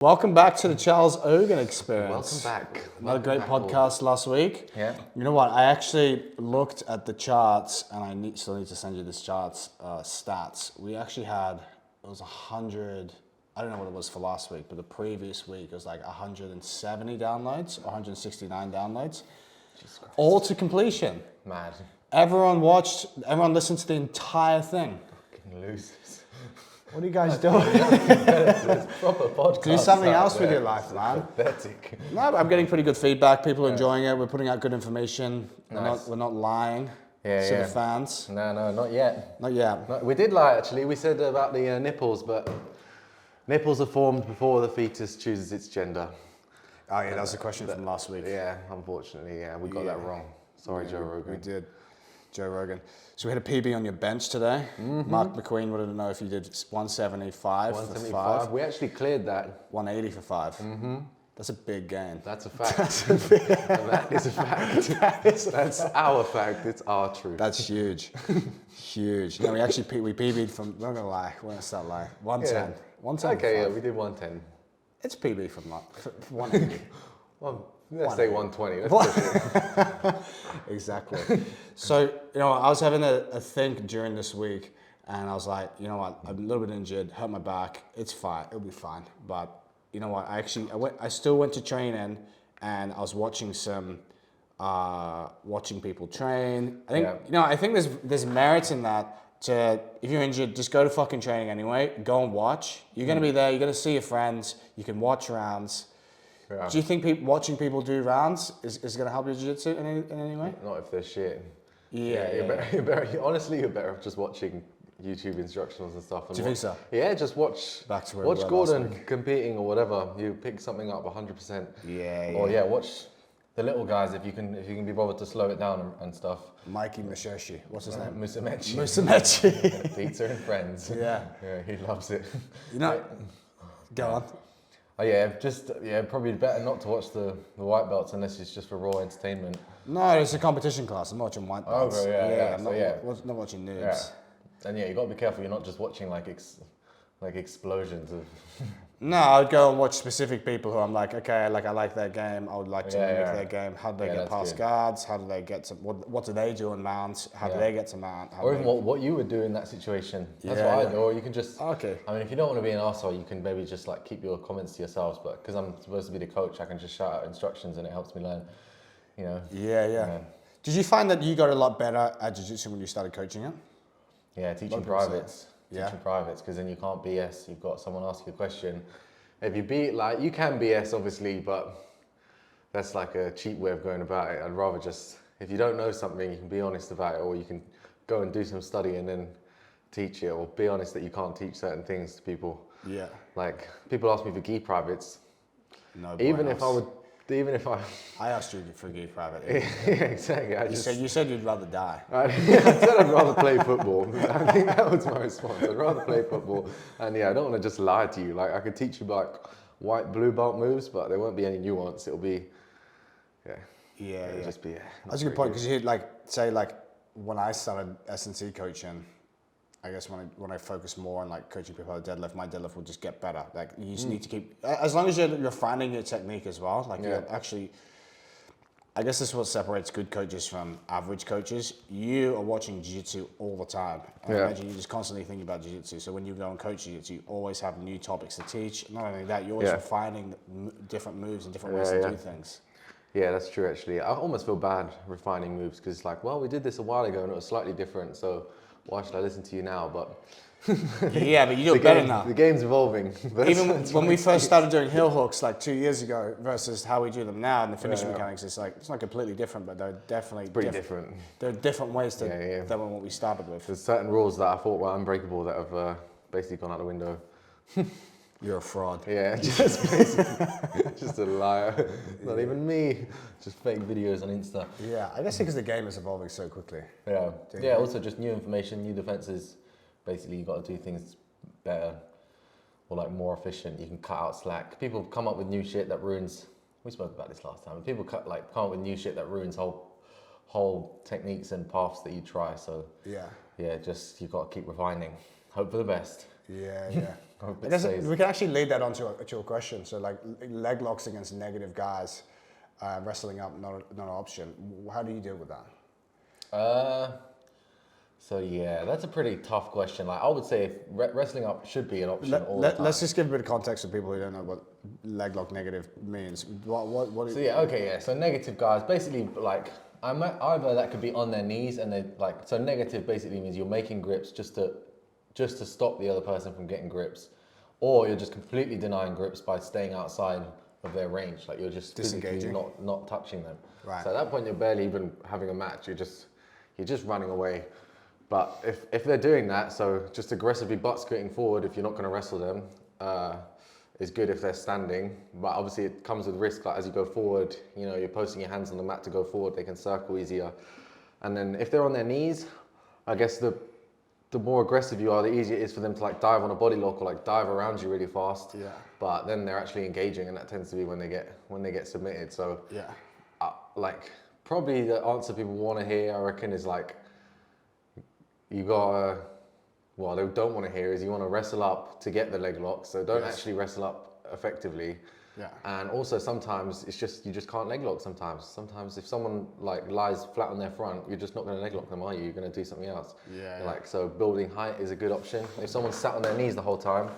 Welcome back to the Charles Eoghan Experience. Welcome back. Another great podcast last week. Yeah. You know what? I actually looked at the charts, and I still need to send you this charts stats. We actually had, it was 100, I don't know what it was for last week, but the previous week it was like 170 downloads, 169 downloads. All to completion. Mad. Everyone listened to the entire thing. Fucking losers. What are you guys doing? There's proper podcast. Do something else with your life, man. Pathetic. No, I'm getting pretty good feedback. People are enjoying it. We're putting out good information. Nice. We're not lying to the fans. No, not yet. Not yet. No, we did lie, actually. We said about the nipples, but nipples are formed before the fetus chooses its gender. Oh yeah, that was a question from last week. Yeah, unfortunately, we got that wrong. Sorry, Joe Rogan. We did. Joe Rogan. So we had a PB on your bench today. Mm-hmm. Mark McQueen wanted to know if you did 175 for 5. We actually cleared that. 180 for 5. Mm-hmm. That's a big gain. That's a fact. That is a fact. That's our fact. It's our truth. That's huge. Huge. No, we PB'd from, we're not going to lie, we're going to start lying. 110. Yeah. 110. Okay, yeah, we did 110. It's PB from 180. Well, let's say 120. Let's push it. Exactly. So, I was having a think during this week, and I was like, you know what, I'm a little bit injured, hurt my back, it's fine, it'll be fine. But you know what, I still went to training, and I was watching watching people train. I think there's merit in that. If you're injured, just go to fucking training anyway. Go and watch. You're gonna be there. You're gonna see your friends. You can watch rounds. Yeah. Do you think watching people do rounds is going to help your jiu-jitsu in any way? Not if they're shit. You're better, honestly, you're better off just watching YouTube instructionals and stuff. And do you think so? Yeah, just watch Gordon competing or whatever. You pick something up 100%. Yeah. Or watch the little guys if you can be bothered to slow it down and stuff. Mikey Mushoshi. What's his name? Musamechi. Pizza and Friends. Yeah. Yeah, he loves it. Go on. Oh, probably better not to watch the white belts unless it's just for raw entertainment. No, it's a competition class. I'm watching white belts. Oh, yeah. Not watching noobs. Yeah. And you got to be careful. You're not just watching like explosions of. No, I'd go and watch specific people who I'm like, okay, I like their game. I would like to mimic their game. How do they get past guards? How do they get to what do they do on mounts? How do they get to mount? Or even what you would do in that situation. That's what I do. Or you can just. Okay. I mean, if you don't want to be an arsehole, you can maybe just keep your comments to yourselves. But because I'm supposed to be the coach, I can just shout out instructions and it helps me learn. Yeah. Did you find that you got a lot better at jiu-jitsu when you started coaching it? Yeah, teaching privates. Teaching privates, because then you can't BS. You've got someone ask you a question. If you you can BS obviously, but that's like a cheap way of going about it. I'd rather just, if you don't know something, you can be honest about it, or you can go and do some study and then teach it, or be honest that you can't teach certain things to people. Yeah. Like, people ask me for gi privates. No. Even if I asked you for a gi private. Yeah, exactly. You said you'd rather die. I said I'd rather play football. I think that was my response. I'd rather play football. And I don't want to just lie to you. I could teach you white blue belt moves, but there won't be any nuance. It'll be, it'll just be. That's a good point, because you say when I started S&C coaching, I guess when I focus more on coaching people how to deadlift, my deadlift will just get better. You just need to keep, as long as you're finding your technique as well. You're actually, I guess this is what separates good coaches from average coaches. You are watching jiu-jitsu all the time. I imagine you're just constantly thinking about jiu-jitsu. So when you go and coach jiu-jitsu, you always have new topics to teach. Not only that, you're always refining different moves and different ways to do things. Yeah, that's true actually. I almost feel bad refining moves, because we did this a while ago and it was slightly different. So why should I listen to you now? But but you do it better now. The game's evolving. Even when we first started doing heel hooks 2 years ago versus how we do them now, and the finishing mechanics, it's not completely different, but they're definitely pretty different. There are different ways than what we started with. There's certain rules that I thought were unbreakable that have basically gone out the window. You're a fraud. Yeah, just basically, just a liar. Not even me. Just fake videos on Insta. Yeah, I guess because the game is evolving so quickly. Yeah. Also, just new information, new defenses. Basically, you got to do things better or more efficient. You can cut out slack. People come up with new shit that ruins. We spoke about this last time. People come up with new shit that ruins whole techniques and paths that you try. So just you got to keep refining. Hope for the best. Yeah. Hope I it guess stays. we can actually lead that onto a question. So like leg locks against negative guys, wrestling up, not an option. How do you deal with that? So yeah, that's a pretty tough question. Like I would say, if wrestling up should be an option all the time. Let's just give a bit of context for people who don't know what leg lock negative means. What So yeah, okay, yeah. So negative guys, basically like either that could be on their knees and they like, so negative basically means you're making grips just to stop the other person from getting grips, or you're just completely denying grips by staying outside of their range. Like you're just disengaging, not touching them. Right. So at that point you're barely even having a match. You're just running away. But if they're doing that, so just aggressively butt scooting forward, if you're not going to wrestle them, is good if they're standing. But obviously it comes with risk. Like as you go forward, you know, you're posting your hands on the mat to go forward. They can circle easier. And then if they're on their knees, I guess the more aggressive you are, the easier it is for them to like dive on a body lock or like dive around you really fast. Yeah. But then they're actually engaging, and that tends to be when they get submitted. So Yeah. like probably the answer people want to hear, I reckon, is like you gotta. What they don't want to hear is you want to wrestle up to get the leg lock. So don't actually wrestle up effectively. Yeah. And also sometimes it's just you just can't leg lock sometimes. Sometimes if someone like lies flat on their front, you're just not going to leg lock them, are you? You're going to do something else. Yeah. Like so building height is a good option. If someone's sat on their knees the whole time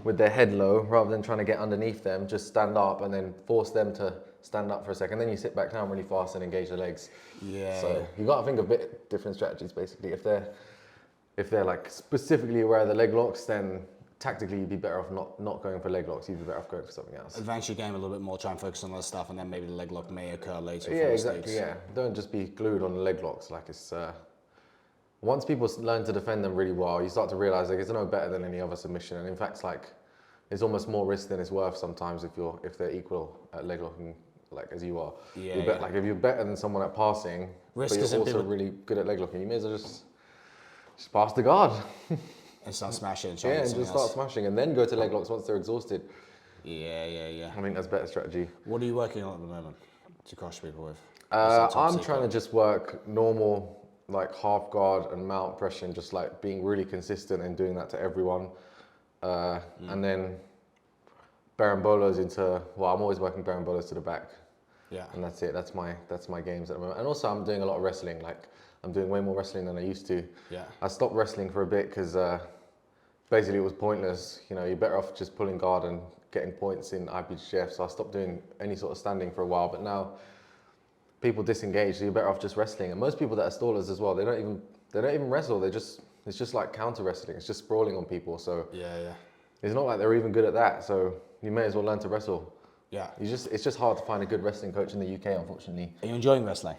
with their head low, rather than trying to get underneath them, just stand up and then force them to stand up for a second. Then you sit back down really fast and engage the legs. Yeah. So you got to think of bit different strategies basically. If they're like specifically aware of the leg locks, then tactically you'd be better off not going for leg locks. You'd be better off going for something else. Advance your game a little bit more, try and focus on other stuff, and then maybe the leg lock may occur later. Yeah, exactly. Yeah, don't just be glued on the leg locks. Like it's once people learn to defend them really well, you start to realize like it's no better than any other submission. And in fact, like it's almost more risk than it's worth sometimes if they're equal at leg locking, like as you are. Yeah. Like if you're better than someone at passing, Risk but you're also really good at leg locking, you may as well just pass the guard. And start smashing and try Yeah, to and get just something start else. smashing and then go to leg locks once they're exhausted. Yeah. I think that's a better strategy. What are you working on at the moment to crush people with? I'm trying to just work normal, like half guard and mount pressure, and just like being really consistent and doing that to everyone. And then barambolas I'm always working barambolas to the back. Yeah. And that's it. That's my games at the moment. And also I'm doing a lot of wrestling. Like I'm doing way more wrestling than I used to. Yeah. I stopped wrestling for a bit because basically it was pointless. You know, you're better off just pulling guard and getting points in IBJJF. So I stopped doing any sort of standing for a while. But now people disengage, so you're better off just wrestling. And most people that are stallers as well, they don't even wrestle. It's just like counter wrestling. It's just sprawling on people. So Yeah. it's not like they're even good at that. So you may as well learn to wrestle. Yeah. It's just hard to find a good wrestling coach in the UK, unfortunately. Are you enjoying wrestling?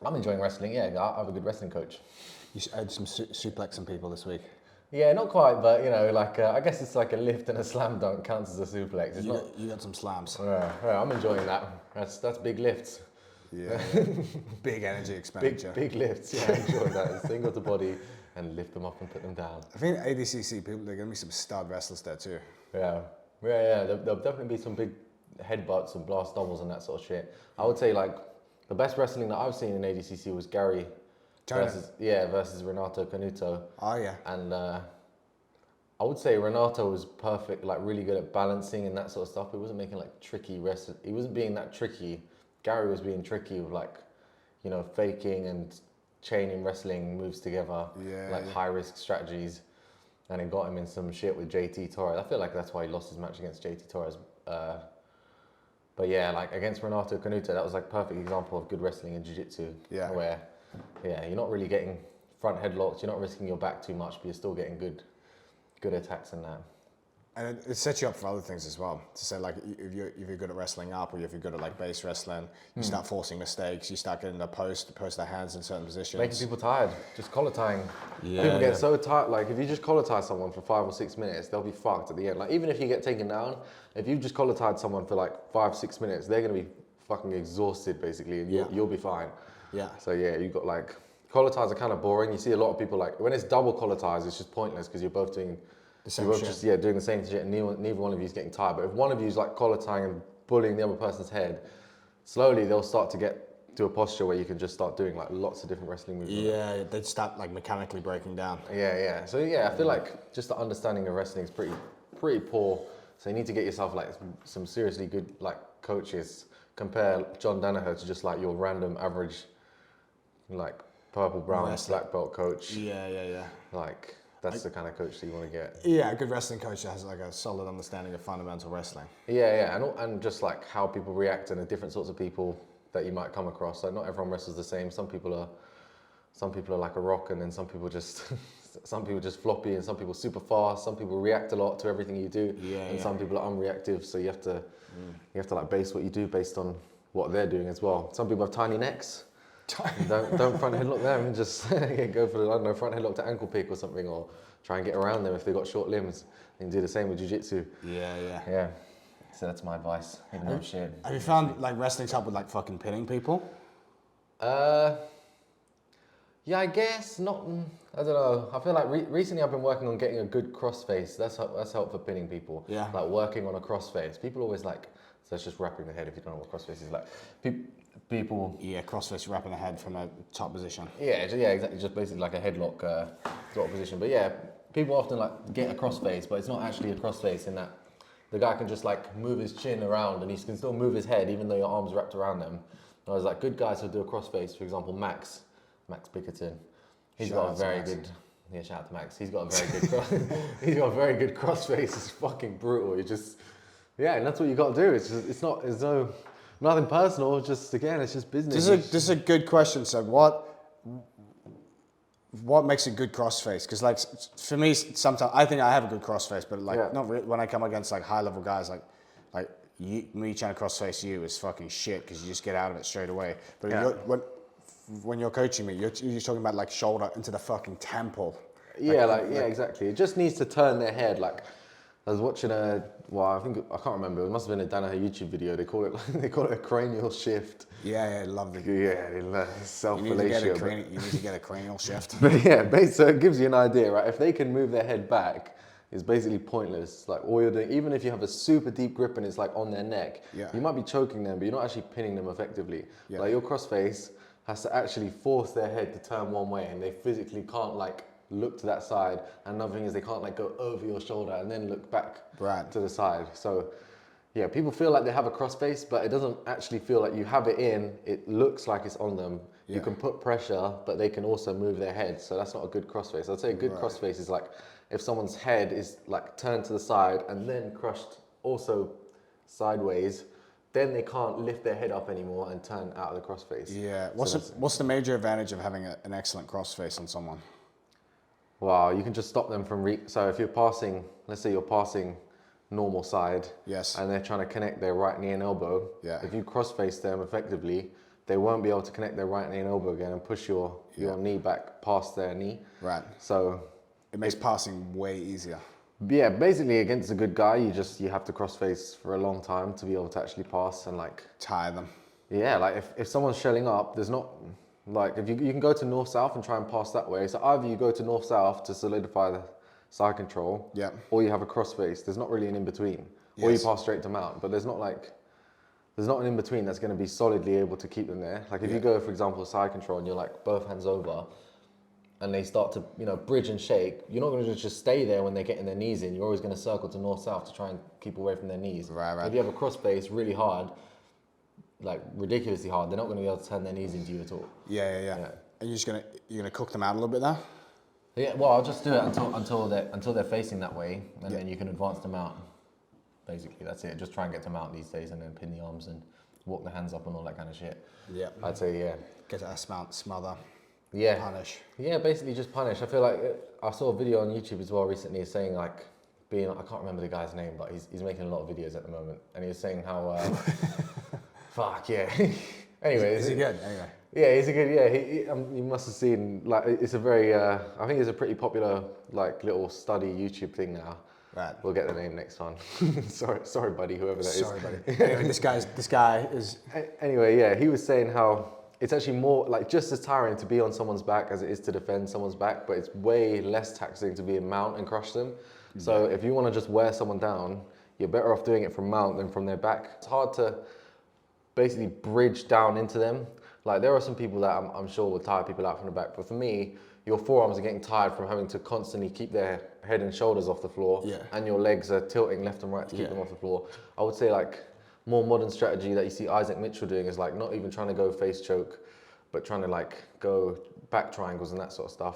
I'm enjoying wrestling. Yeah, I have a good wrestling coach. You had some suplexing people this week. Yeah, not quite, but you know, like I guess it's like a lift and a slam dunk counts as a suplex. It's You got some slams. Yeah, I'm enjoying that. That's big lifts. Yeah. Big energy expenditure. Big lifts. Yeah, I enjoy that. Single to body and lift them up and put them down. I think ADCC people, there are going to be some stud wrestlers there too. Yeah. There'll definitely be some big headbutts and blast doubles and that sort of shit. I would say like the best wrestling that I've seen in ADCC was Gary versus Renato Canuto. Oh yeah. And I would say Renato was perfect, like really good at balancing and that sort of stuff. He wasn't making like tricky wrestling. He wasn't being that tricky. Gary was being tricky with like, you know, faking and chaining wrestling moves together, high risk strategies. And it got him in some shit with JT Torres. I feel like that's why he lost his match against JT Torres. But yeah, like against Renato Canuto, that was like perfect example of good wrestling in Jiu Jitsu. Yeah. Where, you're not really getting front headlocks, you're not risking your back too much, but you're still getting good attacks in that. And it sets you up for other things as well. To say like, if you're good at wrestling up, or if you're good at like base wrestling, you start forcing mistakes. You start getting to post their hands in certain positions. Making people tired, just collar tying. Yeah, people get so tired. Like if you just collar tie someone for 5 or 6 minutes, they'll be fucked at the end. Like even if you get taken down, if you just collar tied someone for like 5-6 minutes, they're gonna be fucking exhausted basically, and you'll be fine. Yeah. So yeah, you got like collar ties are kind of boring. You see a lot of people like when it's double collar ties, it's just pointless because you're both doing the same both shit. just doing the same shit, and neither one of you is getting tired. But if one of you is like collar tying and bullying the other person's head, slowly they'll start to get to a posture where you can just start doing like lots of different wrestling movements. Yeah, they'd start like mechanically breaking down. Yeah. So yeah, I feel like just the understanding of wrestling is pretty poor. So you need to get yourself like some seriously good like coaches. Compare John Danaher to just like your random average like purple brown black belt coach. Yeah. Like that's the kind of coach that you want to get. Yeah, a good wrestling coach that has like a solid understanding of fundamental wrestling. Yeah, and just like how people react and the different sorts of people that you might come across. Like not everyone wrestles the same. Some people are like a rock, and then some people just floppy, and some people super fast. Some people react a lot to everything you do, and some people are unreactive. So you have to like base what you do based on what they're doing as well. Some people have tiny necks. Don't front headlock them. Just go for the, I don't know, front headlock to ankle pick or something, or try and get around them if they've got short limbs. You can do the same with Jiu Jitsu. Yeah. So that's my advice. Shit. Have you found like wrestling's help with like fucking pinning people? Yeah, I guess not. I don't know. I feel like recently I've been working on getting a good crossface. That's helpful for pinning people. Yeah. Like working on a crossface. People always like, so it's just wrapping the head if you don't know what crossface is like. People. Yeah, crossface wrapping the head from a top position. Yeah, exactly. Just basically like a headlock sort of position. But yeah, people often like get a crossface, but it's not actually a crossface in that the guy can just like move his chin around and he can still move his head even though your arm's wrapped around them. Whereas like good guys who do a crossface, for example, Max Bickerton, he's got a very good. Yeah, shout out to Max. He's got a very good. He's got a very good crossface. It's fucking brutal. You just, and that's what you got to do. It's just, it's nothing personal. Just again, it's just business. This is a good question. So what makes a good crossface? Because like for me, sometimes I think I have a good crossface, but like not really, when I come against like high level guys, like me trying to crossface you is fucking shit because you just get out of it straight away. But when you're coaching me, you're talking about like shoulder into the fucking temple. Exactly. It just needs to turn their head. Like I was watching I can't remember. It must have been a Danaher YouTube video. They call it a cranial shift. Yeah, lovely. Yeah, self-fellatio. You need to get a cranial shift. But yeah, so it gives you an idea, right? If they can move their head back, it's basically pointless. Like all you're doing, even if you have a super deep grip and it's like on their neck, you might be choking them, but you're not actually pinning them effectively. Yeah. Like your crossface has to actually force their head to turn one way, and they physically can't like look to that side. And another thing is they can't like go over your shoulder and then look back to the side. So yeah, people feel like they have a crossface, but it doesn't actually feel like you have it in. It looks like it's on them. You can put pressure, but they can also move their head. So that's not a good crossface. I'd say a good crossface is like if someone's head is like turned to the side and then crushed also sideways, then they can't lift their head up anymore and turn out of the crossface. Yeah. What's the major advantage of having an excellent crossface on someone? Wow, you can just stop them from so if you're passing, let's say you're passing normal side, and they're trying to connect their right knee and elbow. Yeah. If you crossface them effectively, they won't be able to connect their right knee and elbow again and push your knee back past their knee. Right. So it makes passing way easier. Yeah, basically against a good guy, you have to crossface for a long time to be able to actually pass and like tire them. Yeah, like if someone's shelling up, there's not like if you can go to north-south and try and pass that way. So either you go to north-south to solidify the side control, or you have a crossface. There's not really an in-between. Or you pass straight to mount, but there's not an in-between that's going to be solidly able to keep them there. Like if you go, for example, side control and you're like both hands over and they start to, bridge and shake, you're not going to just stay there when they're getting their knees in. You're always going to circle to north-south to try and keep away from their knees. Right. If you have a crossface really hard, like ridiculously hard, they're not going to be able to turn their knees into you at all. Yeah. And you're gonna cook them out a little bit there? Yeah, well, I'll just do it until they're facing that way, and then you can advance them out. Basically, that's it. Just try and get them out these days, and then pin the arms and walk the hands up and all that kind of shit. Yeah. I'd say Get to smother. Yeah. Punish. Yeah, basically just punish. I feel like I saw a video on YouTube as well recently saying like I can't remember the guy's name, but he's making a lot of videos at the moment, and he was saying how fuck yeah. Anyway, is he good? Anyway. Yeah, he's a good. Yeah, you must have seen like it's a very. I think it's a pretty popular like little study YouTube thing now. Right. We'll get the name next time. sorry, buddy, whoever that is. Sorry, buddy. Anyway, this guy is. Anyway, yeah, he was saying how it's actually more like just as tiring to be on someone's back as it is to defend someone's back, but it's way less taxing to be in mount and crush them. Yeah. So if you want to just wear someone down, you're better off doing it from mount than from their back. It's hard to basically bridge down into them. Like there are some people that I'm sure will tire people out from the back, but for me, your forearms are getting tired from having to constantly keep their head and shoulders off the floor, and your legs are tilting left and right to keep them off the floor. I would say like more modern strategy that you see Isaac Mitchell doing is like not even trying to go face choke, but trying to like go back triangles and that sort of stuff.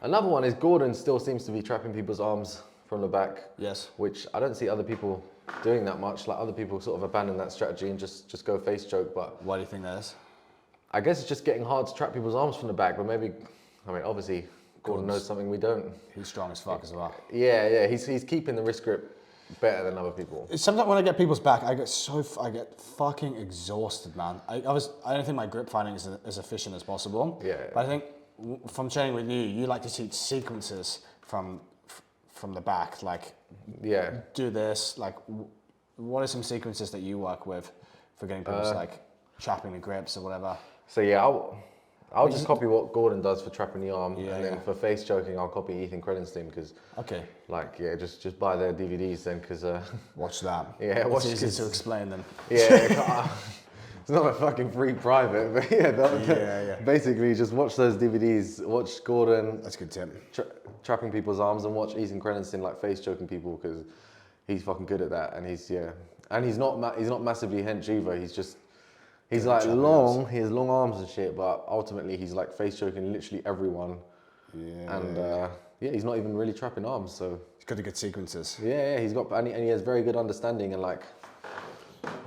Another one is Gordon still seems to be trapping people's arms from the back. Yes. Which I don't see other people doing that much. Like other people sort of abandon that strategy and just go face choke. But why do you think that is? I guess it's just getting hard to trap people's arms from the back, but maybe, I mean, obviously Gordon knows something we don't. He's strong as fuck as well. Yeah, he's keeping the wrist grip better than other people. Sometimes when I get people's back, I get fucking exhausted, man. I don't think my grip finding is as efficient as possible. Yeah. But I think from training with you, you like to teach sequences from the back, like do this. Like, what are some sequences that you work with for getting people's like trapping the grips or whatever? So yeah, I'll just copy what Gordon does for trapping the arm, and then for face choking, I'll copy Ethan Credenstein because just buy their DVDs then because watch that. Yeah, watch it's easy to explain them. Yeah, it's not a fucking free private, but basically just watch those DVDs, watch Gordon. That's a good tip. Trapping people's arms and watch Ethan Credenstein like face choking people because he's fucking good at that, and he's not massively hench either. He's like long, he has long arms and shit, but ultimately he's like face choking literally everyone. And he's not even really trapping arms, so. He's got the good sequences. Yeah, he's got, and he has very good understanding and like,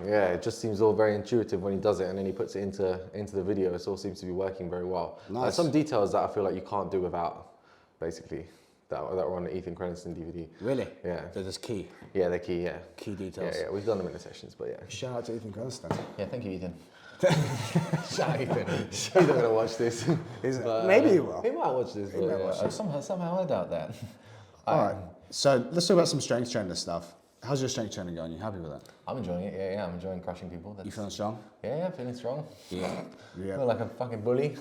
it just seems all very intuitive when he does it and then he puts it into the video. It all seems to be working very well. Nice. There's some details that I feel like you can't do without, basically, that were on the Ethan Credenstein DVD. Really? Yeah. They're just key. Yeah, they're key, Key details. Yeah, we've done them in the sessions, but yeah. Shout out to Ethan Credenstein. Yeah, thank you, Ethan. Shout out Ethan. He's not going to watch this. But, maybe he will. He might watch this. But, watch this. Somehow I doubt that. All right. So let's talk about some strength training stuff. How's your strength training going? You happy with it? I'm enjoying it. Yeah. I'm enjoying crushing people. You feeling strong? Yeah, feeling strong. Yeah. Feel like a fucking bully.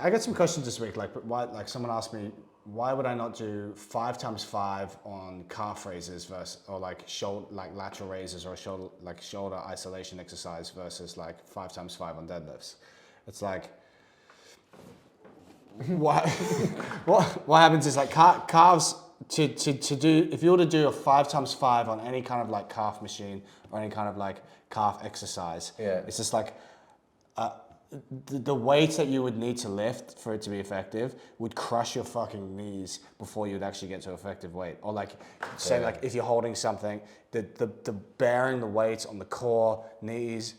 I got some questions this week. Like someone asked me, why would I not do 5x5 on calf raises or like shoulder, like lateral raises or shoulder isolation exercise versus like 5x5 on deadlifts? It's like, what happens is like calves to do, if you were to do a 5x5 on any kind of like calf machine or any kind of like calf exercise, it's just like, the weight that you would need to lift for it to be effective would crush your fucking knees before you would actually get to effective weight. Or like, say like if you're holding something, the bearing the weight on the core, knees,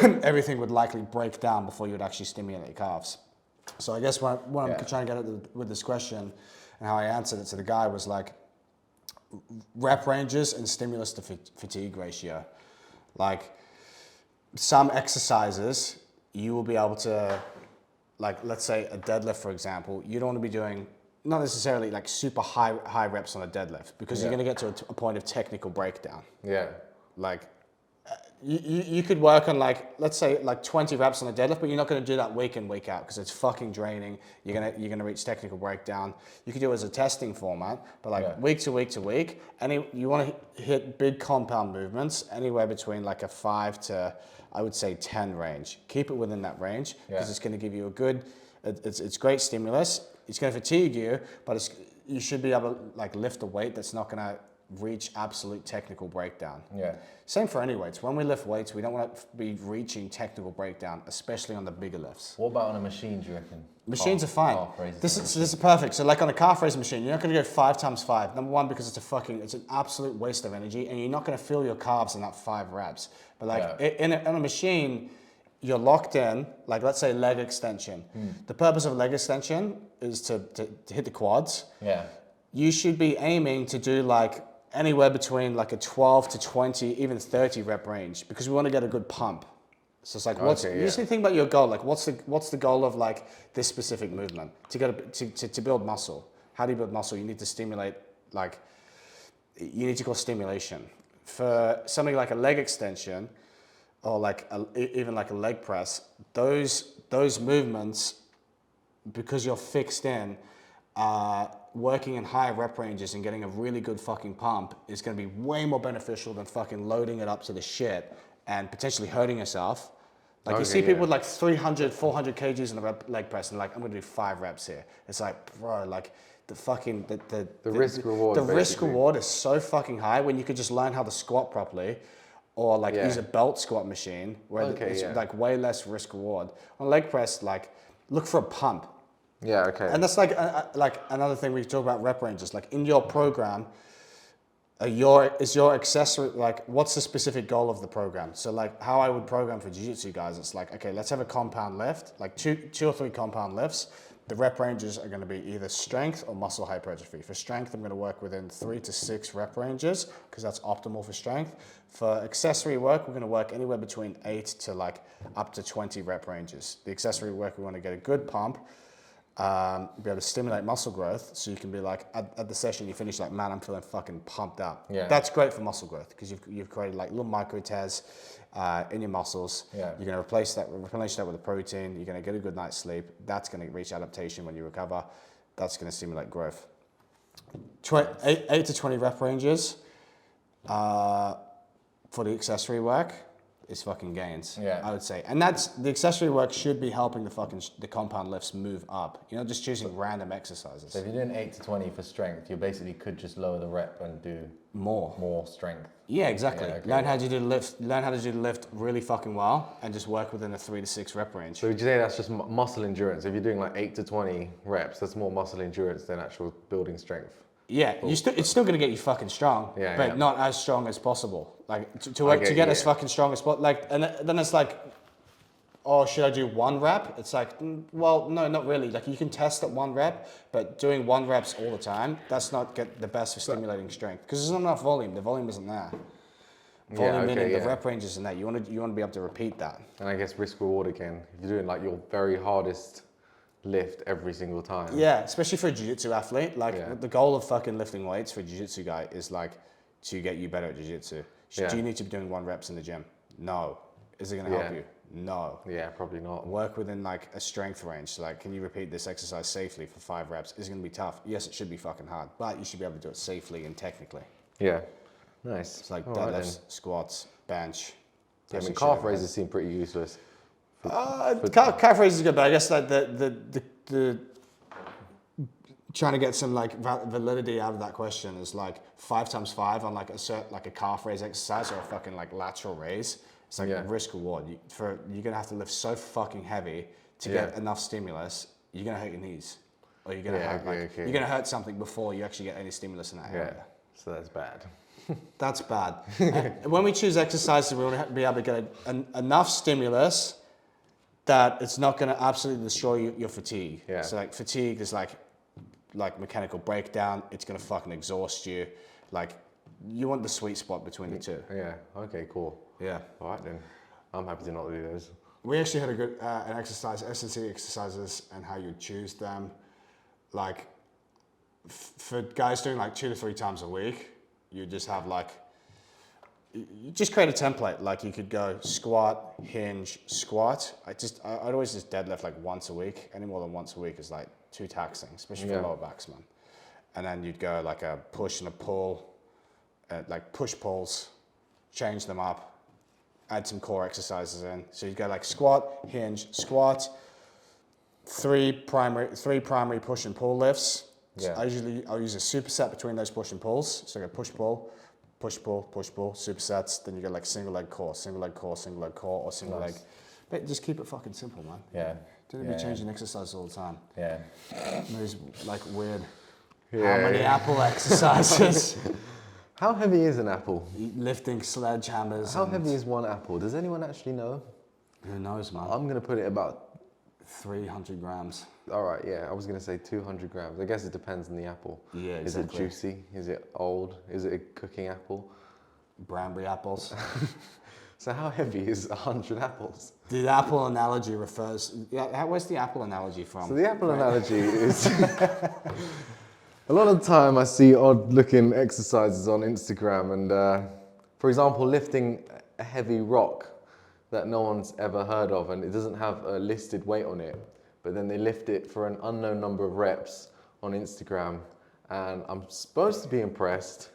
everything would likely break down before you would actually stimulate your calves. So I guess what I'm trying to get at with this question and how I answered it to the guy was like rep ranges and stimulus to fatigue ratio. Like some exercises, you will be able to, like, let's say a deadlift, for example, you don't want to be doing, not necessarily like super high reps on a deadlift because you're going to get to a point of technical breakdown. Yeah. Like, you could work on like, let's say like 20 reps on a deadlift, but you're not going to do that week in, week out because it's fucking draining. You're gonna reach technical breakdown. You could do it as a testing format, but like week to week to week, you want to hit big compound movements anywhere between like a 5 to, I would say 10 range. Keep it within that range because it's going to give you a good, it's great stimulus. It's going to fatigue you, but you should be able to like lift a weight that's not going to reach absolute technical breakdown. Yeah. Same for any weights. When we lift weights, we don't want to be reaching technical breakdown, especially on the bigger lifts. What about on a machine, do you reckon? Machines are fine. This is perfect. So like on a calf raise machine, you're not going to go 5x5. Number one, because it's an absolute waste of energy and you're not going to feel your calves in that 5 reps. But like in a machine, you're locked in, like let's say leg extension. The purpose of leg extension is to hit the quads. Yeah. You should be aiming to do like anywhere between like a 12 to 20, even 30 rep range because we want to get a good pump. So it's like, you just need to think about your goal. Like what's the goal of like this specific movement to build muscle? How do you build muscle? You need to stimulate, like you need to call stimulation. For something like a leg extension or like even like a leg press, those movements, because you're fixed in, working in higher rep ranges and getting a really good fucking pump is going to be way more beneficial than fucking loading it up to the shit and potentially hurting yourself Like you see people with like 300, 400 kgs in a leg press and like, I'm gonna do 5 reps here. It's like, bro, like the fucking, the risk reward. The risk reward is so fucking high when you could just learn how to squat properly or like use a belt squat machine where it's like way less risk reward. On leg press, like look for a pump. Yeah, okay. And that's like another thing we talk about rep ranges. Like in your program, is your accessory, like what's the specific goal of the program? So like how I would program for jiu-jitsu guys, it's like, okay, let's have a compound lift, like two or three compound lifts. The rep ranges are going to be either strength or muscle hypertrophy. For strength, I'm going to work within 3 to 6 rep ranges because that's optimal for strength. For accessory work, we're going to work anywhere between 8 to like up to 20 rep ranges. The accessory work, we want to get a good pump, be able to stimulate muscle growth, so you can be like at the session you finish like, man, I'm feeling fucking pumped up. Yeah. That's great for muscle growth because you've created like little micro tears in your muscles. Yeah. You're going to replenish that with a protein. You're going to get a good night's sleep. That's going to reach adaptation when you recover. That's going to stimulate growth. 8 to 20 rep ranges for the accessory work is fucking gains. Yeah. I would say, and that's the accessory work should be helping the compound lifts move up. You're not just choosing random exercises. So if you're doing 8 to 20 for strength, you basically could just lower the rep and do more strength. Yeah, exactly. Yeah, okay. Learn how to do the lift really fucking well, and just work within a 3 to 6 rep range. So would you say that's just muscle endurance? If you're doing like 8 to 20 reps, that's more muscle endurance than actual building strength. Yeah, it's still gonna get you fucking strong, but not as strong as possible. Like to get as fucking strong as possible. Like, and then it's like, oh, should I do 1 rep? It's like, well, no, not really. Like you can test at 1 rep, but doing 1 reps all the time, that's not the best for stimulating strength because there's not enough volume. The volume isn't there. Volume meaning the rep range isn't there. You want to be able to repeat that. And I guess risk reward again. If you're doing like your very hardest lift every single time. Yeah, especially for a jiu-jitsu athlete. Like the goal of fucking lifting weights for a jiu-jitsu guy is like to get you better at jiu-jitsu. Do you need to be doing 1 reps in the gym? No. Is it going to help you? No. Yeah, probably not. Work within like a strength range. So like, can you repeat this exercise safely for 5 reps? Is it going to be tough? Yes, it should be fucking hard, but you should be able to do it safely and technically. Yeah. Nice. It's like deadlifts, squats, bench. Yeah, I mean, calf raises seem pretty useless. Calf raises is good, but I guess like the trying to get some like validity out of that question is like 5 times 5 on like a calf raise exercise or a fucking like lateral raise. It's like a risk reward. You're gonna have to lift so fucking heavy to get enough stimulus. You're gonna hurt your knees, or you're gonna you're gonna hurt something before you actually get any stimulus in that area. Yeah, so that's bad. That's bad. When we choose exercises, we want to be able to get enough stimulus that it's not going to absolutely destroy your fatigue. Yeah. So like fatigue is like mechanical breakdown. It's going to fucking exhaust you. Like you want the sweet spot between the two. Yeah. Okay. Cool. Yeah. All right then. I'm happy to not do those. We actually had a good an exercise, S&C exercises, and how you choose them. Like for guys doing like 2 to 3 times a week, you just have like. You just create a template. Like you could go squat, hinge, squat. I'd always just deadlift like once a week. Any more than once a week is like too taxing, especially for lower backsmen. And then you'd go like a push and a pull, like push pulls, change them up, add some core exercises in. So you'd go like squat, hinge, squat, three primary push and pull lifts. Yeah. So I'll use a superset between those push and pulls. So I go push pull, supersets. Then you go like single leg core, or single leg. But just keep it fucking simple, man. Yeah. Don't be changing exercises all the time. Yeah. Those like weird. How many apple exercises? How heavy is an apple? Lifting sledgehammers. How heavy is 1 apple? Does anyone actually know? Who knows, man? I'm gonna put it about 300 grams. All right, yeah, I was gonna say 200 grams. I guess it depends on the apple. Yeah, exactly. Is it juicy? Is it old? Is it a cooking apple? Branberry apples. So how heavy is 100 apples? The apple analogy refers. Yeah, where's the apple analogy from? So the apple analogy is. A lot of the time I see odd-looking exercises on Instagram, and for example, lifting a heavy rock that no one's ever heard of, and it doesn't have a listed weight on it, but then they lift it for an unknown number of reps on Instagram, and I'm supposed to be impressed,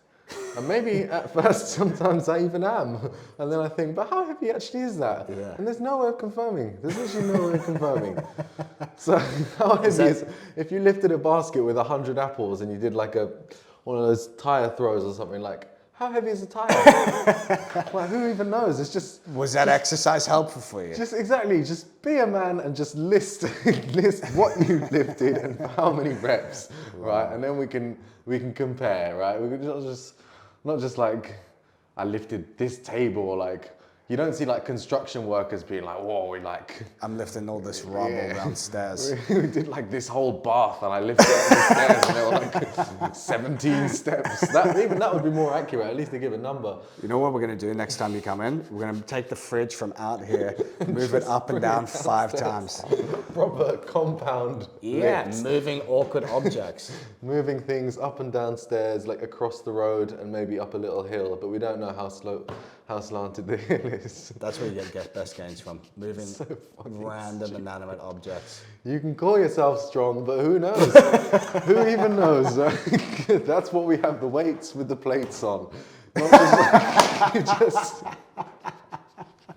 And maybe at first, sometimes I even am. And then I think, but how heavy actually is that? Yeah. And there's no way of confirming. There's literally no way of confirming. So how heavy is, if you lifted a basket with 100 apples and you did like one of those tire throws or something, like, how heavy is a tire? Like, who even knows? It's just... Was that exercise helpful for you? Just be a man and just list what you lifted and how many reps, right? And then we can compare, right? We can not just like, I lifted this table, or like, you don't see like construction workers being like, whoa, I'm lifting all this rubble downstairs. We did like this whole bath and I lifted up the stairs and there were like 17 steps. That would be more accurate, at least they give a number. You know what we're gonna do next time you come in? We're gonna take the fridge from out here, move it up and down 5 times. Proper compound. Yeah, lifts. moving awkward objects. Moving things up and down stairs, like across the road and maybe up a little hill, but we don't know how slanted the hill is. That's where you get best gains from. Moving random inanimate objects. You can call yourself strong, but who knows? Who even knows? That's what we have the weights with the plates on. Not just,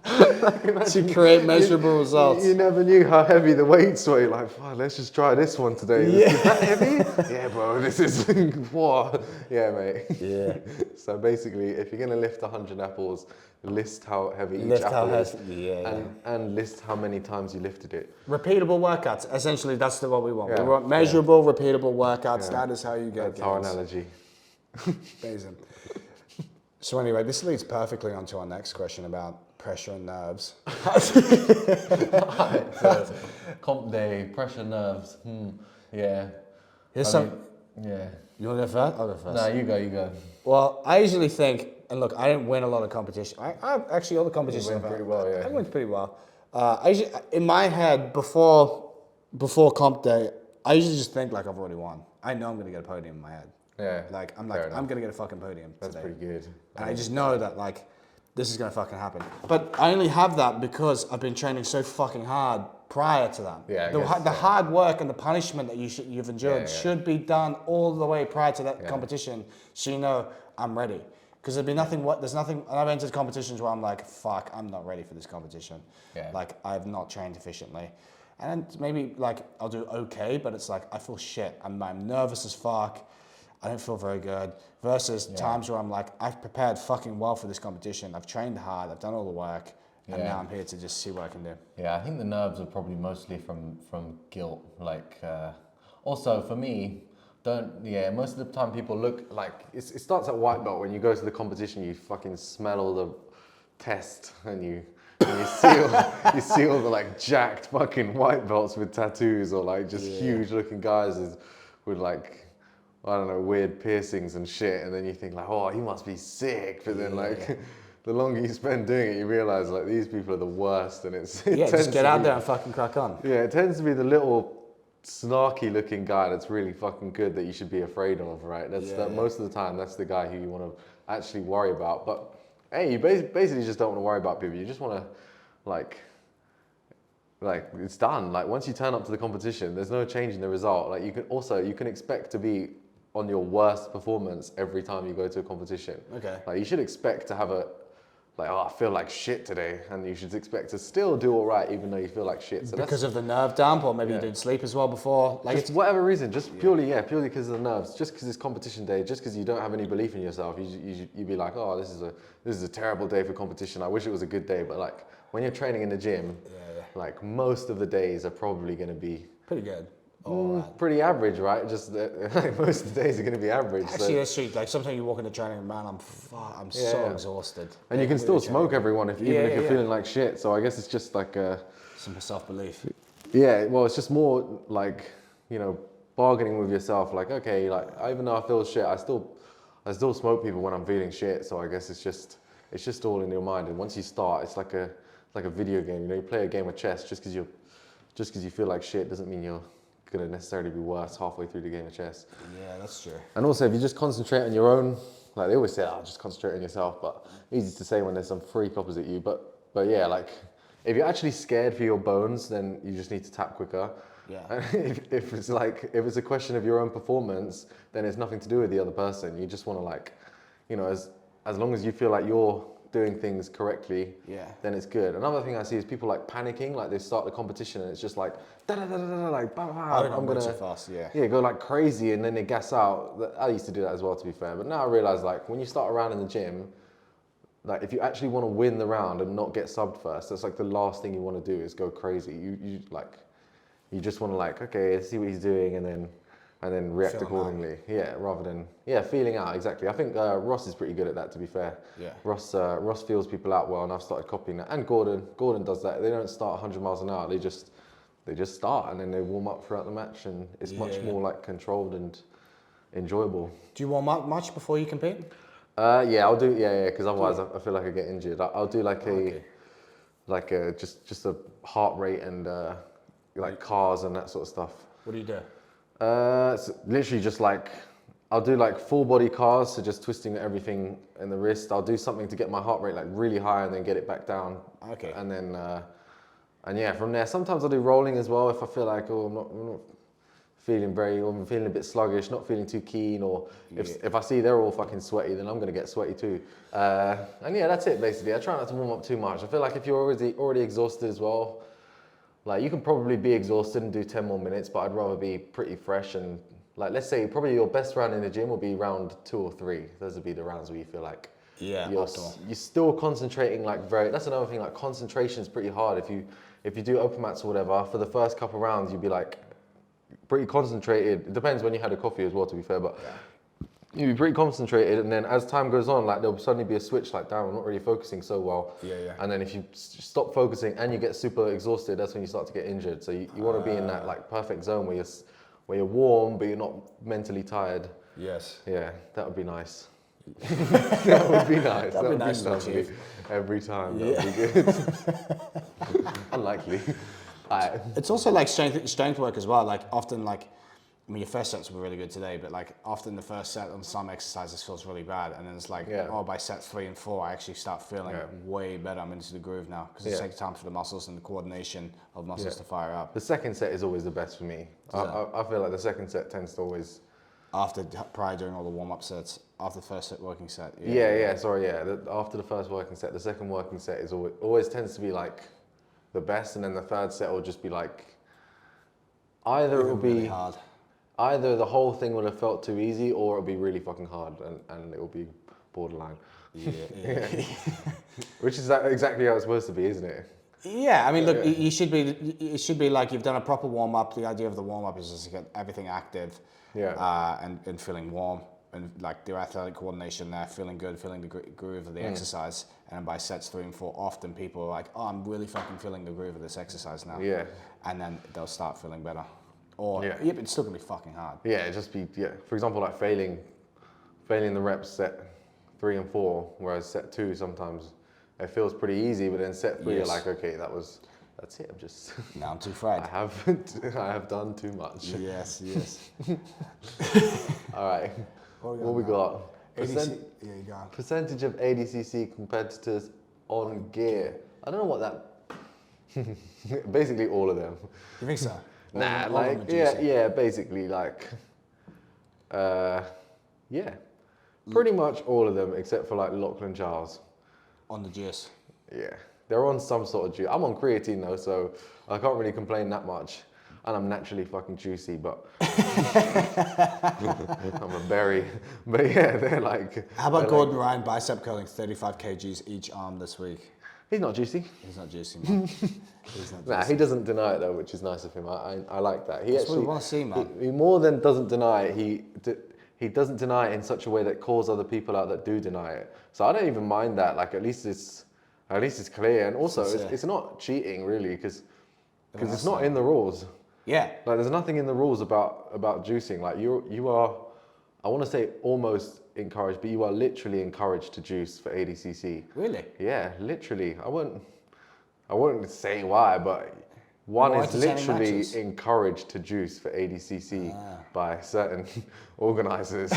To create measurable results. You never knew how heavy the weights were. You're like, let's just try this one today. Yeah. Is that heavy? Yeah, bro, this is what? Yeah, mate. Yeah. So basically, if you're gonna lift 100 apples, list how heavy each apple is, and list how many times you lifted it. Repeatable workouts. Essentially, that's what we want. Yeah. We want measurable, repeatable workouts. Yeah. That is how you get That's our gains. analogy. Amazing. So anyway, this leads perfectly onto our next question about pressure and nerves. Comp day, pressure, nerves. Yeah. Here's Yeah. You want to go first? I'll go first. No, you go. Well, I usually think, and look, I didn't win a lot of competition. I actually all the competitions went pretty well, yeah. I went pretty well. I usually, in my head, before comp day, I usually just think like I've already won. I know I'm going to get a podium in my head. Yeah. Like I'm fair enough. going to get a fucking podium That's today. pretty good. And I just know that like this is going to fucking happen. But I only have that because I've been training so fucking hard prior to that. Yeah, The hard work and the punishment that you've endured should be done all the way prior to that competition, so you know I'm ready. Because there's nothing, and I've entered competitions where I'm like, fuck, I'm not ready for this competition. Yeah. Like I've not trained efficiently. And maybe like I'll do okay, but it's like I feel shit. I'm nervous as fuck. I don't feel very good. Versus times where I'm like, I've prepared fucking well for this competition. I've trained hard. I've done all the work. And now I'm here to just see what I can do. Yeah, I think the nerves are probably mostly from guilt. Like, also for me, most of the time people look like, it starts at white belt. When you go to the competition, you fucking smell all the test and you see all the like jacked fucking white belts with tattoos or like just huge looking guys with like, I don't know, weird piercings and shit. And then you think like, oh, he must be sick. But then like, the longer you spend doing it, you realize like these people are the worst, and it just get out there and fucking crack on. Yeah, it tends to be the little snarky looking guy that's really fucking good that you should be afraid of, right? Most of the time, that's the guy who you want to actually worry about. But hey, you basically just don't want to worry about people. You just want to like it's done. Like once you turn up to the competition, there's no change in the result. Like you can expect to be on your worst performance every time you go to a competition. Okay. Like you should expect to have I feel like shit today, and you should expect to still do all right even though you feel like shit. So because of the nerve dump, or maybe you didn't sleep as well before. Like just whatever reason, just purely because of the nerves. Just because it's competition day, just because you don't have any belief in yourself, you'd be like, oh, this is a terrible day for competition. I wish it was a good day, but like when you're training in the gym, like most of the days are probably going to be pretty good. Pretty average, right? Just most of the days are going to be average. Actually, that's true. Like sometimes you walk in the training room, man, I'm so exhausted. And you can still smoke everyone even if you're feeling like shit. So I guess it's just like some self-belief. Yeah, well, it's just more like, bargaining with yourself. Like, okay, like even though I feel shit, I still smoke people when I'm feeling shit. So I guess it's just all in your mind. And once you start, it's like a video game. You play a game of chess just because you feel like shit doesn't mean you're going to necessarily be worse halfway through the game of chess. Yeah, that's true. And also, if you just concentrate on your own, like they always say, just concentrate on yourself, but easy to say when there's some freak opposite you. But yeah, like if you're actually scared for your bones, then you just need to tap quicker. Yeah. And if it's a question of your own performance, then it's nothing to do with the other person. You just want to as long as you feel like you're doing things correctly, then it's good. Another thing I see is people like panicking, like they start the competition and it's just like da da da da da, like I'm gonna too fast, go like crazy, and then they gas out. I used to do that as well, to be fair, but now I realize like when you start a round in the gym, like if you actually want to win the round and not get subbed first, that's like the last thing you want to do is go crazy. You just want to like, okay, see what he's doing and then react accordingly. Yeah, rather than feeling out. Exactly. I think Ross is pretty good at that, to be fair. Yeah. Ross feels people out well, and I've started copying that. And Gordon does that. They don't start 100 miles an hour. They just start and then they warm up throughout the match, and it's much more like controlled and enjoyable. Do you warm up much before you compete? I'll do. Because otherwise I feel like I get injured. I'll do like just a heart rate and like cars and that sort of stuff. What do you do? So literally just like, I'll do like full body cars, so just twisting everything in the wrist. I'll do something to get my heart rate like really high and then get it back down. Okay. And then, from there, sometimes I'll do rolling as well if I feel like, I'm not I'm feeling a bit sluggish, not feeling too keen, or if I see they're all fucking sweaty, then I'm gonna get sweaty too. That's it basically. I try not to warm up too much. I feel like if you're already exhausted as well, like you can probably be exhausted and do 10 more minutes, but I'd rather be pretty fresh and like, let's say probably your best round in the gym will be round 2 or 3. Those would be the rounds where you feel like you're still concentrating that's another thing, like concentration is pretty hard. If you do open mats or whatever, for the first couple rounds, you'd be like pretty concentrated. It depends when you had a coffee as well, to be fair, but you'd be pretty concentrated, and then as time goes on, like there'll suddenly be a switch, like damn, I'm not really focusing so well. And then if you stop focusing and you get super exhausted, that's when you start to get injured. So you want to be in that like perfect zone where you're warm, but you're not mentally tired. Yes. Yeah, that would be nice. That would be nice. That'd be nice to achieve. Every time, that would be good. Unlikely. It's also like strength work as well. Like often, like your first sets were really good today, but like often the first set on some exercises feels really bad, and then it's like, by set 3 and 4, I actually start feeling way better. I'm into the groove now because it takes time for the muscles and the coordination of muscles to fire up. The second set is always the best for me. I feel like the second set tends to always prior doing all the warm-up sets, after the first working set. After the first working set, the second working set is always tends to be like the best, and then the third set will just be like either it will be really hard. Either the whole thing would have felt too easy, or it'll be really fucking hard and it will be borderline. Which is exactly how it's supposed to be, isn't it? Yeah, I mean, look, it should be like you've done a proper warm up. The idea of the warm up is just to get everything active, and feeling warm, and like the athletic coordination there, feeling good, feeling the groove of the exercise. And by sets 3 and 4, often people are like, oh, I'm really fucking feeling the groove of this exercise now. Yeah. And then they'll start feeling better. Or but it's still gonna be fucking hard. Yeah, for example, like failing the reps set 3 and 4, whereas set 2 sometimes it feels pretty easy, but then set 3 you're like, okay, that's it. Now I'm too fried. I have done too much. Yes. All right. What we got? Percentage of ADCC competitors on gear. I don't know what that. Basically, all of them. You think so? Basically, like, pretty much all of them except for like Lachlan Charles. On the GS. Yeah, they're on some sort of juice. I'm on creatine though, so I can't really complain that much. And I'm naturally fucking juicy, but I'm a berry. But yeah, they're like. How about Gordon Ryan bicep curling 35 kgs each arm this week? He's not juicy. He's not juicy, man. Nah, he doesn't deny it though, which is nice of him. I like that. That's what we want to see, man. He more than doesn't deny it. He doesn't deny it in such a way that calls other people out that do deny it. So I don't even mind that. Like at least it's clear, and also it's not cheating really because it's not in the rules. Yeah. Like there's nothing in the rules about juicing. Like you are, I want to say almost encouraged, but you are literally encouraged to juice for ADCC. Really? Yeah, literally. I wouldn't say why, but one is literally encouraged to juice for ADCC by certain organisers.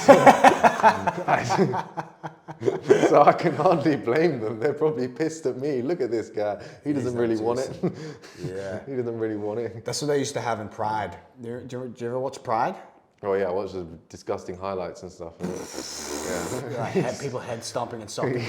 So I can hardly blame them. They're probably pissed at me. Look at this guy. He doesn't really want it. Yeah. He doesn't really want it. That's what they used to have in Pride. Do you ever watch Pride? Oh yeah, I watched the disgusting highlights and stuff. People head stomping and stomping.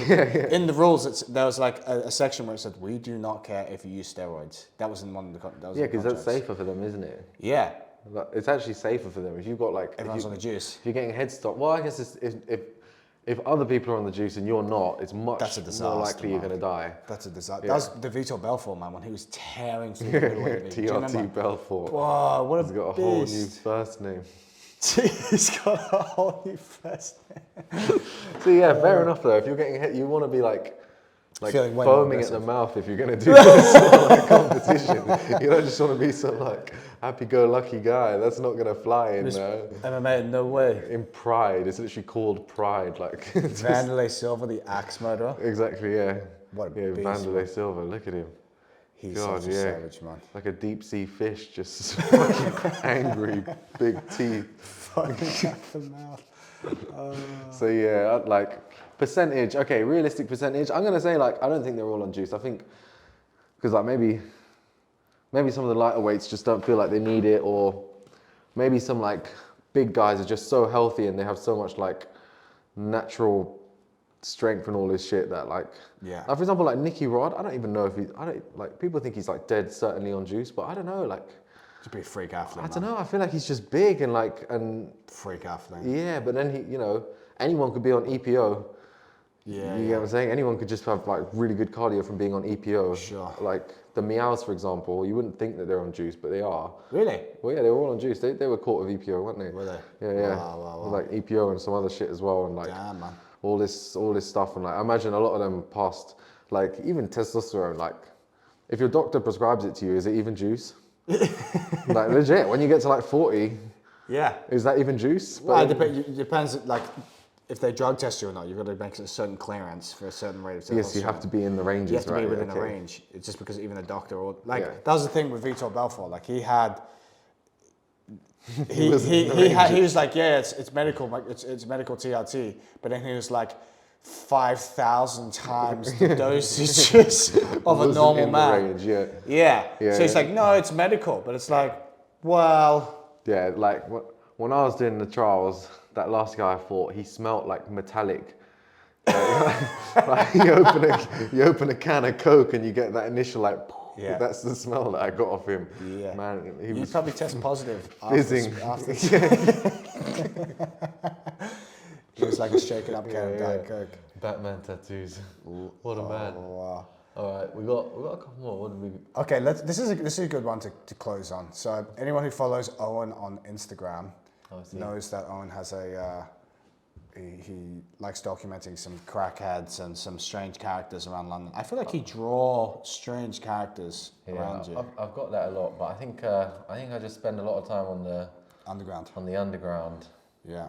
In the rules, there was like a section where it said, "We do not care if you use steroids." That was in one of the contracts. Because that's safer for them, isn't it? Yeah. Like, it's actually safer for them if you've got like Everyone's on the juice. If you're getting head stop, well, I guess if other people are on the juice and you're not, it's much more likely you're going to die. That's a disaster. That was the Vitor Belfort, man, when he was tearing through the middleweight division. TRT Belfort. Wow, what a He's got a beast. whole new first name. He's got a whole new first name. So yeah, fair enough though. If you're getting hit, you want to be like foaming at the mouth if you're going to do this sort of like competition. You don't just want to be some like happy-go-lucky guy. That's not going to fly in MMA, no way. In Pride, it's literally called Pride. Like Vanderlei Silva, the axe murderer. Exactly, yeah. What a beast. Vanderlei Silva, look at him. He's such a savage, man. Like a deep sea fish, just fucking angry, big teeth. Fucking at the mouth. So yeah, like percentage. Okay, realistic percentage. I'm gonna say like I don't think they're all on juice. I think because like maybe some of the lighter weights just don't feel like they need it, or maybe some like big guys are just so healthy and they have so much like natural strength and all this shit that like yeah. Like for example, like Nicky Rod, I don't even know if people think he's like dead certainly on juice, but I don't know, like to be a freak athlete. I don't know, I feel like he's just big and freak athlete. Yeah, but then he, anyone could be on EPO. Yeah. You get what I'm saying? Anyone could just have like really good cardio from being on EPO. Sure. Like the Meows, for example, you wouldn't think that they're on juice, but they are. Really? Well, yeah, they were all on juice. They were caught of EPO, weren't they? Were they? Yeah. Wow. Like EPO and some other shit as well, and like damn, man. all this stuff, and like I imagine a lot of them passed like even testosterone. Like if your doctor prescribes it to you, is it even juice? Like legit, when you get to like 40, yeah, is that even juice? Well, it depends. Like if they drug test you or not, you've got to make a certain clearance for a certain rate of testosterone. Yes, you have to be in the ranges. You have to right? be within a range. It's just because even a doctor or like that was the thing with Vitor Belfort. Like he was like, yeah, it's medical, it's medical TRT, but then he was like 5,000 times the dosages of a normal man. Range, yeah. So he's like, no, it's medical, but it's like, well. Yeah, like when I was doing the trials, that last guy I fought, he smelt like metallic. Like you open a can of Coke and you get that initial like. Yeah. That's the smell that I got off him. Yeah. Man, he probably test positive fizzing. After He was like a shaken up can of Diet Coke. Batman tattoos. What a man. Wow. All right, we got a couple more. What did we? Okay, this is a good one to close on. So anyone who follows Eoghan on Instagram knows that Eoghan has he likes documenting some crackheads and some strange characters around London. I feel like he draws strange characters around you. I've got that a lot, but I think I just spend a lot of time on the underground. On the underground. Yeah.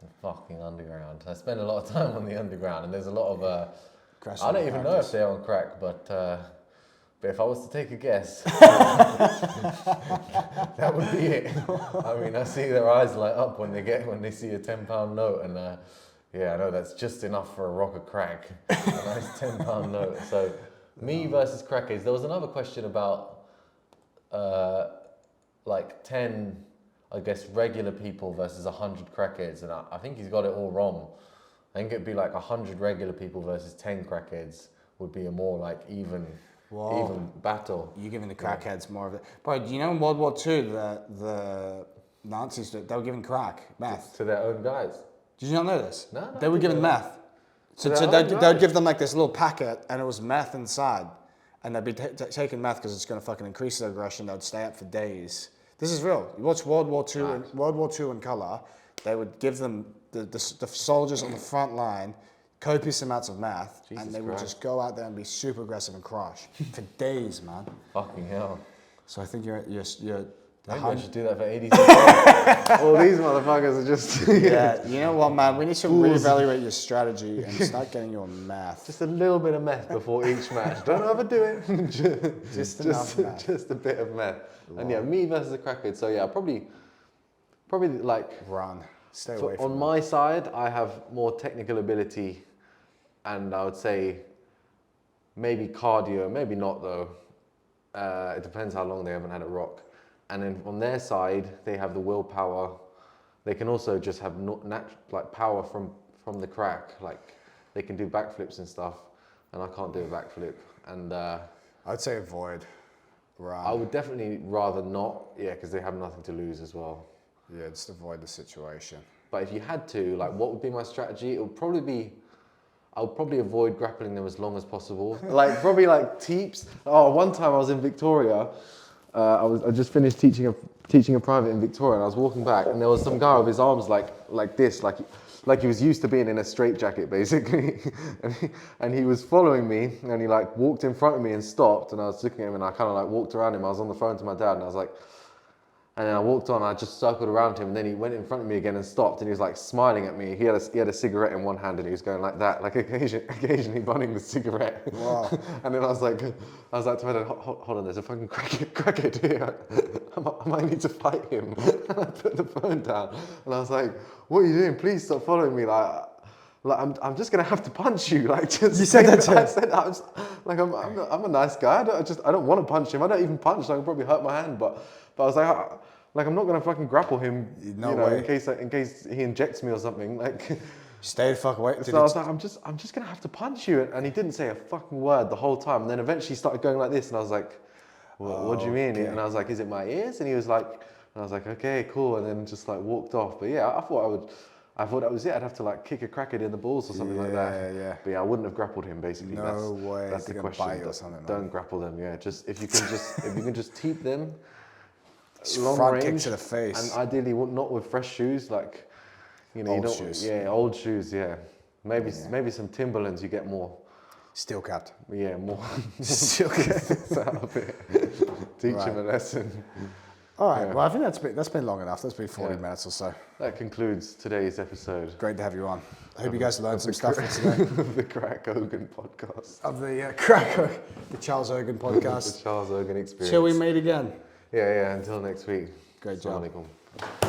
The fucking underground. I spend a lot of time on the underground, and there's a lot of I don't even know if they're on crack, but if I was to take a guess, that would be it. I mean, I see their eyes light up when they see a £10 note, and I know that's just enough for a rock of crack. A nice £10 note. So, me versus crackheads. There was another question about like 10, I guess, regular people versus 100 crackheads, and I think he's got it all wrong. I think it'd be like 100 regular people versus 10 crackheads would be a more like even battle. You're giving the crackheads more of it. But you know, in World War II, the Nazis, they were giving meth. To their own guys. Did you not know this? No. They were giving meth. So they'd give them like this little packet, and it was meth inside. And they'd be taking meth because it's going to fucking increase their aggression. They'd stay up for days. This is real. You watch World War II in colour. They would give them the soldiers on the front line copious amounts of meth, and they would just go out there and be super aggressive and crush for days, man. Fucking hell. So I think you're maybe I should do that for ADCC. All these motherfuckers are just... Yeah, you know what, man? We need to reevaluate your strategy and start getting your meth. Just a little bit of meth before each match. Don't overdo it. just a bit of meth. Wow. And yeah, me versus the crackhead. So yeah, probably like... Run. Stay away from on my side, I have more technical ability, and I would say maybe cardio, maybe not though. It depends how long they haven't had a rock. And then on their side, they have the willpower they can also just have like power from the crack. Like they can do backflips and stuff, and I can't do a backflip. And I'd say avoid. Run. I would definitely rather not, yeah, because they have nothing to lose as well. Yeah, just avoid the situation. But if you had to, like, what would be my strategy? It would probably be, I would probably avoid grappling them as long as possible. Like, probably like teeps. Oh, one time I was in Victoria. I just finished teaching a private in Victoria, and I was walking back, and there was some guy with his arms like this, like he was used to being in a straitjacket, basically. and he was following me, and he like walked in front of me and stopped, and I was looking at him, and I kind of like walked around him. I was on the phone to my dad, and I was like, and then I walked on, and I just circled around him, and then he went in front of me again and stopped, and he was like smiling at me. He had a cigarette in one hand, and he was going like that, like occasionally bunning the cigarette. Wow. And then I was like to my dad, hold on, there's a fucking crackhead here. I might need to fight him. And I put the phone down, and I was like, what are you doing? Please stop following me. Like I'm just gonna have to punch you. Like, just you said that to him. I said, I'm a nice guy. I don't want to punch him. I don't even punch. So I can probably hurt my hand. But I was like, I'm not gonna fucking grapple him. No way. In case he injects me or something. Like, stay the fuck away. So I was like, I'm just gonna have to punch you. And he didn't say a fucking word the whole time. And then eventually he started going like this, and I was like, what do you mean? Okay. And I was like, is it my ears? And he was like, and I was like, okay, cool. And then just like walked off. But yeah, I thought that was it. I'd have to like kick a crackhead in the balls or something like that. Yeah. But yeah, I wouldn't have grappled him basically. No way. That's the question. Bite or something, Don't man. grapple them. Yeah, just if you can just teep them. Long front kick to the face. And ideally not with fresh shoes, like, you know, Old shoes. Yeah, old shoes. Yeah, maybe some Timberlands. You get more. Steel capped. Yeah, more. Steel capped. Out of it. Teach him a lesson. All right. Yeah. Well, I think that's been long enough. That's been 40 minutes or so. That concludes today's episode. Great to have you on. I hope you guys learned some stuff for today. The Crack Ohgan podcast. Of the the Charles Ohgan podcast. The Charles Ohgan experience. Till we meet again. Yeah. Until next week. Great job. Assalamu alaikum.